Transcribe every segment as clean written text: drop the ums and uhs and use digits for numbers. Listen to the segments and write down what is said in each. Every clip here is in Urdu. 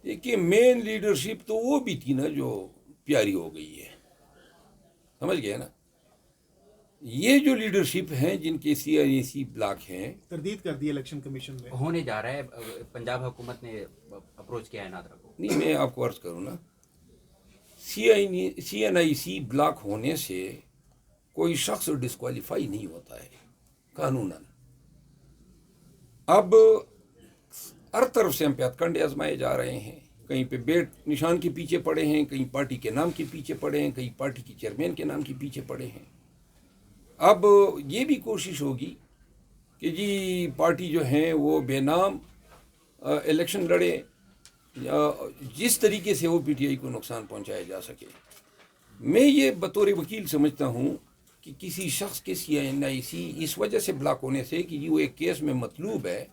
دیکھیے مین لیڈرشپ تو وہ بھی تھی نا جو پیاری ہو گئی ہے، سمجھ گئے نا. یہ جو لیڈرشپ ہیں جن کے سی آئی سی بلاک ہیں، تردید کر دی الیکشن کمیشن میں ہونے جا رہا ہے. پنجاب حکومت نے اپروچ کیا ہے نادرا کو. نہیں میں آپ کو عرض کروں نا، سی این آئی سی بلاک ہونے سے کوئی شخص ڈسکوالیفائی نہیں ہوتا ہے قانوناً. اب ہر طرف سے ہم پہ ہتھ کنڈے آزمائے جا رہے ہیں، کہیں پہ بیٹ نشان کے پیچھے پڑے ہیں، کہیں پارٹی کے نام کے پیچھے پڑے ہیں، کہیں پارٹی کے چیئرمین کے نام کے پیچھے پڑے ہیں. اب یہ بھی کوشش ہوگی کہ جی پارٹی جو ہیں وہ بے نام الیکشن لڑے، جس طریقے سے وہ پی ٹی آئی کو نقصان پہنچایا جا سکے. میں یہ بطور وکیل سمجھتا ہوں کہ کسی شخص کے سی این آئی سی اس وجہ سے بلاک ہونے سے کہ جی وہ ایک کیس میں مطلوب ہے،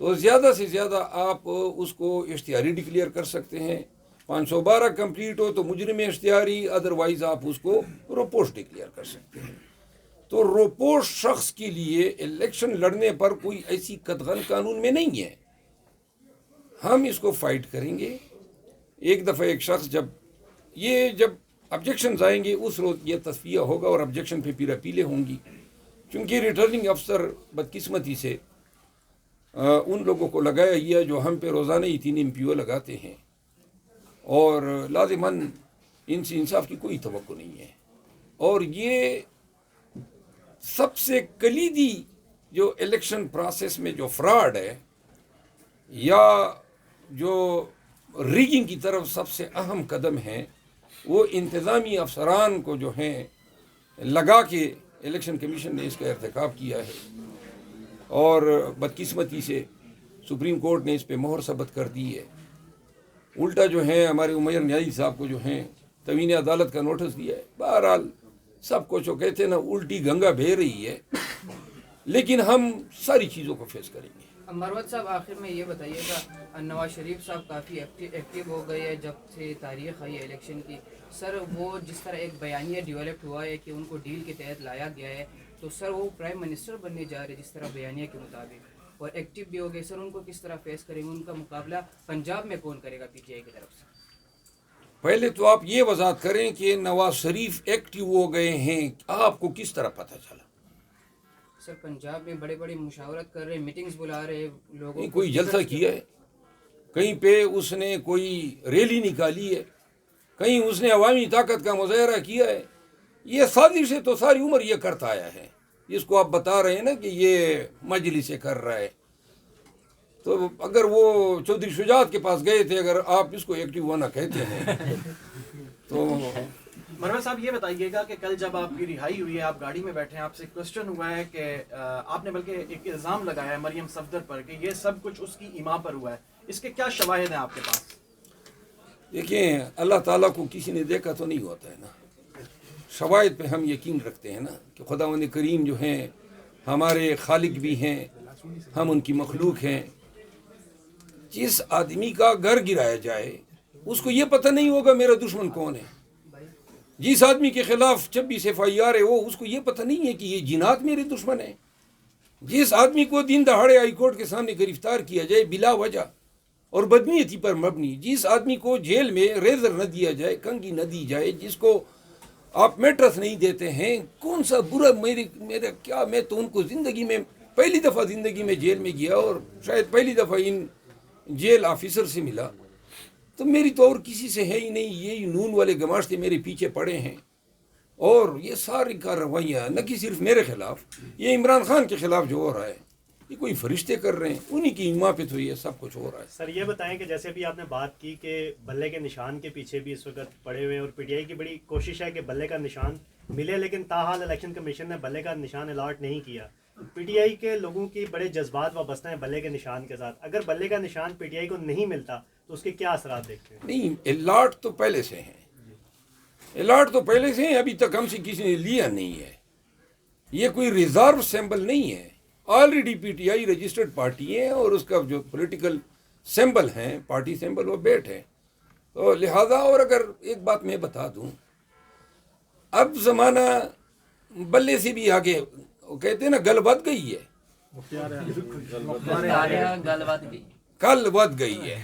تو زیادہ سے زیادہ آپ اس کو اشتہاری ڈکلیئر کر سکتے ہیں. 512 کمپلیٹ ہو تو مجرم اشتہاری، ادروائز آپ اس کو روپوش ڈکلیئر کر سکتے ہیں. تو روپوش شخص کے لیے الیکشن لڑنے پر کوئی ایسی قدغن قانون میں نہیں ہے. ہم اس کو فائٹ کریں گے. ایک دفعہ ایک شخص جب آبجیکشنز آئیں گے اس روز یہ تصفیہ ہوگا اور آبجیکشن پہ پیر اپیلیں ہوں گی. چونکہ ریٹرننگ افسر بدقسمتی سے ان لوگوں کو لگایا گیا جو ہم پہ روزانہ ہی 3 MPO لگاتے ہیں، اور لازماً ان سے انصاف کی کوئی توقع نہیں ہے. اور یہ سب سے کلیدی جو الیکشن پروسیس میں جو فراڈ ہے یا جو ریگنگ کی طرف سب سے اہم قدم ہے، وہ انتظامی افسران کو جو ہیں لگا کے الیکشن کمیشن نے اس کا ارتکاب کیا ہے. اور بدقسمتی سے سپریم کورٹ نے اس پہ مہر ثبت کر دی ہے. الٹا جو ہیں ہمارے عمیر نیازی صاحب کو جو ہیں توہین عدالت کا نوٹس دیا ہے. بہرحال سب کو جو کہتے ہیں نا الٹی گنگا بہہ رہی ہے، لیکن ہم ساری چیزوں کو فیس کریں گے. مروت صاحب آخر میں یہ بتائیے گا، نواز شریف صاحب کافی ایکٹیو ہو گئے ہیں جب سے تاریخ آئی ہے الیکشن کی. سر وہ جس طرح ایک بیانیہ ڈیولپ ہوا ہے کہ ان کو ڈیل کے تحت لایا گیا ہے، تو سر وہ پرائم منسٹر بننے جا رہے جس طرح بیانیہ کے مطابق، اور ایکٹیو بھی ہو گئے. سر ان کو کس طرح فیس کریں گے؟ ان کا مقابلہ پنجاب میں کون کرے گا پی ٹی آئی کی طرف سے؟ پہلے تو آپ یہ وضاحت کریں کہ نواز شریف ایکٹیو ہو گئے ہیں، آپ کو کس طرح پتہ چلا؟ سر پنجاب میں بڑے بڑے مشاورت کر رہے ہیں، میٹنگز بلا رہے ہیں لوگوں کو. کوئی جلسہ کیا ہے؟ کہیں پہ اس نے کوئی ریلی نکالی ہے؟ کہیں اس نے عوامی طاقت کا مظاہرہ کیا ہے؟ یہ سازش ہے تو ساری عمر یہ کرتا آیا ہے. جس کو آپ بتا رہے ہیں نا کہ یہ مجلس سے کر رہا ہے، تو اگر وہ چودھری شجاعت کے پاس گئے تھے، اگر آپ اس کو ایکٹیو ہونا کہتے ہیں تو مروت صاحب یہ بتائیے گا کہ کل جب آپ کی رہائی ہوئی ہے، آپ گاڑی میں بیٹھے ہیں، آپ سے کوشچن ہوا ہے کہ آپ نے بلکہ ایک الزام لگایا ہے مریم صفدر پر کہ یہ سب کچھ اس کی ایما پر ہوا ہے. اس کے کیا شواہد ہیں آپ کے پاس؟ دیکھیں اللہ تعالیٰ کو کسی نے دیکھا تو نہیں ہوتا ہے نا. شواہد پہ ہم یقین رکھتے ہیں نا کہ خداوند کریم جو ہیں ہمارے خالق بھی ہیں، ہم ان کی مخلوق ہیں. جس آدمی کا گھر گرایا جائے اس کو یہ پتہ نہیں ہوگا میرا دشمن کون ہے. جس آدمی کے خلاف 26 FIR ہے وہ اس کو یہ پتہ نہیں ہے کہ یہ جنات میرے دشمن ہیں. جس آدمی کو دن دہاڑے ہائی کورٹ کے سامنے گرفتار کیا جائے بلا وجہ اور بدنیتی پر مبنی، جس آدمی کو جیل میں ریزر نہ دیا جائے، کنگھی نہ دی جائے، جس کو آپ میٹرس نہیں دیتے ہیں، کون سا برا میرا کیا. میں تو ان کو زندگی میں پہلی دفعہ زندگی میں جیل میں گیا اور شاید پہلی دفعہ ان جیل آفیسر سے ملا، تو میری تو اور کسی سے ہے ہی نہیں. یہی نون والے گماشتے میرے پیچھے پڑے ہیں، اور یہ ساری کارروائیاں نہ کہ صرف میرے خلاف، یہ عمران خان کے خلاف جو ہو رہا ہے یہ کوئی فرشتے کر رہے ہیں، انہی کی ایما پہ تو یہ سب کچھ ہو رہا ہے. سر یہ بتائیں کہ جیسے بھی آپ نے بات کی کہ بلے کے نشان کے پیچھے بھی اس وقت پڑے ہوئے ہیں، اور پی ٹی آئی کی بڑی کوشش ہے کہ بلے کا نشان ملے، لیکن تاحال الیکشن کمیشن نے بلے کا نشان الاٹ نہیں کیا. پی ٹی آئی کے لوگوں کی بڑے جذبات وابستہ ہیں بلے کے نشان کے ساتھ. اگر بلے کا نشان پی ٹی آئی کو نہیں ملتا تو اس کے کیا اثرات دیکھتے ہیں؟ نہیں، الاٹ تو پہلے سے ہیں، الاٹ تو پہلے سے ہیں، ابھی تک ہم سے کسی نے لیا نہیں ہے. یہ کوئی ریزرو سمبل نہیں ہے. Already P T I registered party ہے اور اس کا جو پولیٹیکل سمبل ہیں، پارٹی سمبل، وہ بیٹ ہے. تو لہذا، اور اگر ایک بات میں بتا دوں، اب زمانہ بلے سے بھی آگے، وہ کہتے ہیں نا گل بد گئی ہے، گل بات گئی. کل ود گئی ہے.